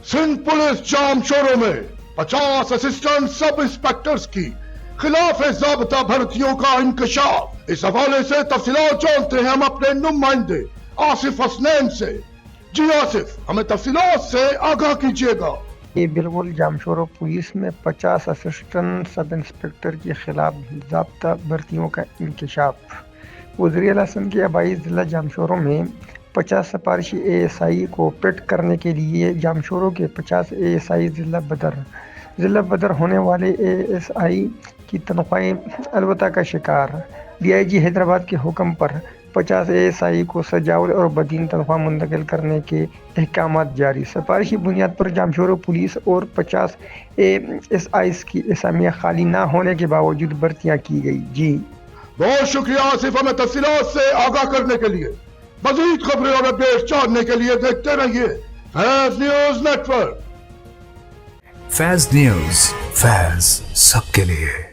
Sindh police जाम शोरों में 50 assistant sub inspectors की खिलाफ ज़ाब्ता भर्तियों का इंकशाफ। इस हवाले से तफसीलात जानते हैं हम अपने नुमाइंदे आसिफ हसनैन से। जी आसिफ, हमें तफसीलात से आगाह कीजिएगा। ये बिल्कुल जामशोरो पुलिस में 50 असिस्टेंट सब इंस्पेक्टर के खिलाफ ज़ाब्ता भर्तियों का इंकशाफ। वज़ीर आज़म के आबाई ज़िला जामशोरो में 50 सिफारिशी ASI को पेट करने के लिए जामशोरो के 50 ASI ज़िला बदर होने वाले ASI की तनख्वाहें अलवता का शिकार। DIG हैदराबाद के हुक्म पर 50 ASI को सजावल और बदीन तनख्वाह मुंतकिल करने के अहकामात जारी। सिफारिशी बुनियाद पर जामशोरो पुलिस और 50 ASIs की असामियाँ खाली ना होने के बावजूद भर्तियाँ की गई। जी बहुत शुक्रिया आसिफ, हमें तफसीलात से आगाह करने के लिए। मज़ीद खबरें और अपडेट जानने के लिए देखते रहिए फैज़ न्यूज़ नेटवर्क। फैज़ न्यूज़, फैज़ सबके लिए।